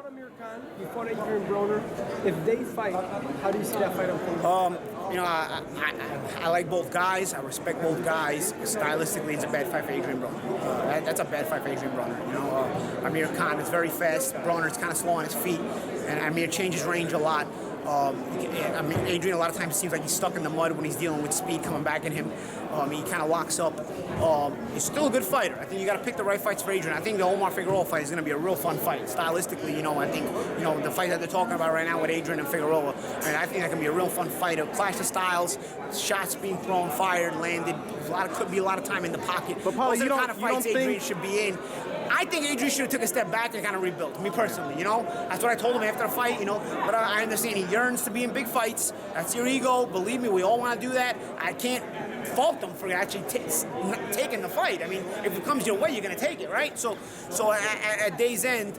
fought Amir Khan, you fought Adrien Broner. If they fight, how do you see that fight unfolding? You know, I like both guys. I respect both guys. Stylistically, it's a bad fight for Adrien Broner. That's a bad fight for Adrien Broner. You know, Amir Khan is very fast. Broner's kind of slow on his feet, and Amir changes range a lot. I mean, Adrien, a lot of times it seems like he's stuck in the mud when he's dealing with speed coming back at him. He kind of locks up. He's still a good fighter. I think you got to pick the right fights for Adrien. I think the Omar Figueroa fight is going to be a real fun fight. Stylistically, you know, I think, you know, the fight that they're talking about right now with Adrien and Figueroa, I think that can be a real fun fight. A clash of styles, shots being thrown, fired, landed. Could be a lot of time in the pocket. But Paulie, you don't fights Adrien should be in. I think Adrien should have took a step back and kind of rebuilt, me personally, you know? That's what I told him after the fight, you know? But I understand he yearns to be in big fights. That's your ego. Believe me, we all want to do that. I can't fault them for actually taking the fight. I mean, if it comes your way, you're going to take it, right? So at day's end,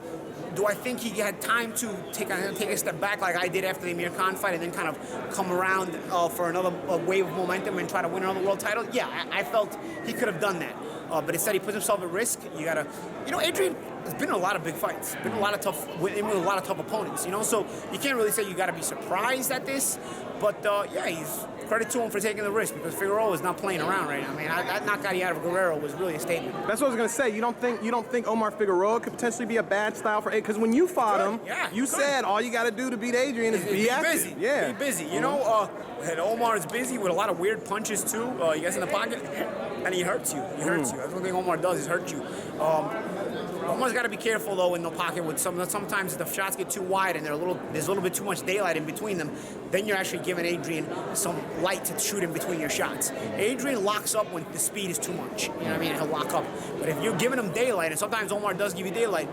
do I think he had time to take a step back like I did after the Amir Khan fight and then kind of come around for another wave of momentum and try to win another world title? Yeah, I felt he could have done that. But instead, he puts himself at risk. You gotta, you know, Adrien has been in a lot of big fights, been in a lot of tough opponents, you know. So you can't really say you got to be surprised at this. But yeah, he's credit to him for taking the risk because Figueroa is not playing around right now. I mean, that knockout he had of Guerrero was really a statement. That's what I was gonna say. You don't think Omar Figueroa could potentially be a bad style for? Because when you fought him, you said all you got to do to beat Adrien is be busy. Yeah, be busy. You know, and Omar is busy with a lot of weird punches too. He gets in the pocket and he hurts you. He hurts you. That's one thing Omar does is hurt you. Omar's got to be careful though in the pocket with sometimes if the shots get too wide and there's a little bit too much daylight in between them, then you're actually giving Adrien some light to shoot in between your shots. Adrien locks up when the speed is too much. You know what I mean? He'll lock up. But if you're giving him daylight, and sometimes Omar does give you daylight,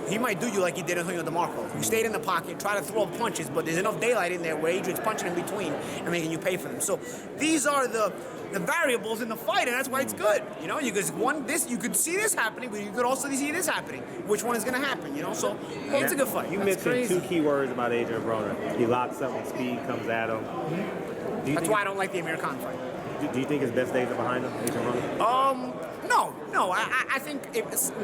he might do you like he did with DeMarco. You stayed in the pocket, try to throw punches, but there's enough daylight in there where Adrien's punching in between and making you pay for them. So these are the variables in the fight, and that's why it's good. You know, you could see this happening, but you could also see this happening. Which one is going to happen? You know, so hey, it's a good fight. You mentioned two key words about Adrien Broner. He locks up when speed comes at him. That's why I don't like the Amir Khan fight. Do you think his best days are behind him, Adrien Broner? No. I think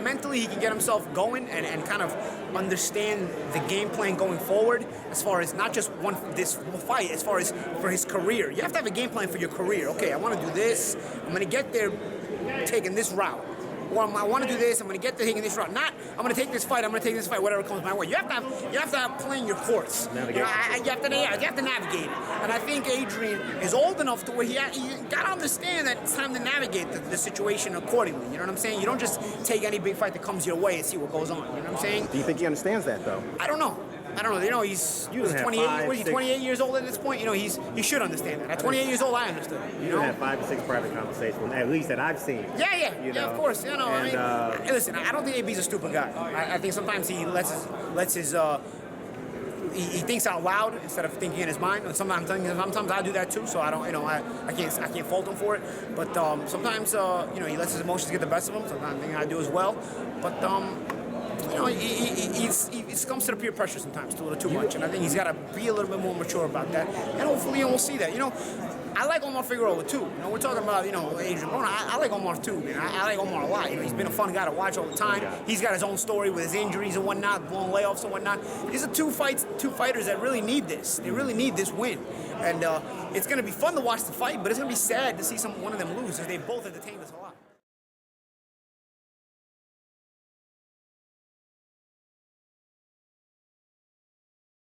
mentally he can get himself going and kind of understand the game plan going forward as far as not just this fight, as far as for his career. You have to have a game plan for your career. Okay, I want to do this. I'm going to get there taking this route. Or I want to do this, I'm going to get there taking this route. Not, I'm going to take this fight, whatever comes my way. You have to have playing your course. You have to navigate it. And I think Adrien is old enough to where you got to understand that it's time to navigate the situation accordingly. You know what I'm saying? You don't just take any big fight that comes your way and see what goes on. You know what I'm saying? Do you think he understands that, though? I don't know. You know, he's 28. What is he? 28 years old at this point. You know, he should understand that. At 28 years old, I understood. You know, had 5 or 6 private conversations, at least that I've seen. Yeah, of course. You know, and, I mean, listen, I don't think AB's a stupid guy. I think sometimes he lets his he thinks out loud instead of thinking in his mind. And sometimes I do that too. So I don't, you know, I can't fault him for it. But sometimes you know, he lets his emotions get the best of him. Sometimes I think I do as well. But you know, he succumbs to the peer pressure sometimes, a little too much, and I think he's got to be a little bit more mature about that, and hopefully we'll see that. You know, I like Omar Figueroa too. You know, we're talking about, you know, Adrien Broner. I like Omar too, man. I like Omar a lot. You know, he's been a fun guy to watch all the time. He's got his own story with his injuries and whatnot, blown layoffs and whatnot. These are two fighters that really need this. They really need this win, and it's going to be fun to watch the fight, but it's going to be sad to see one of them lose, because they both entertained us a lot.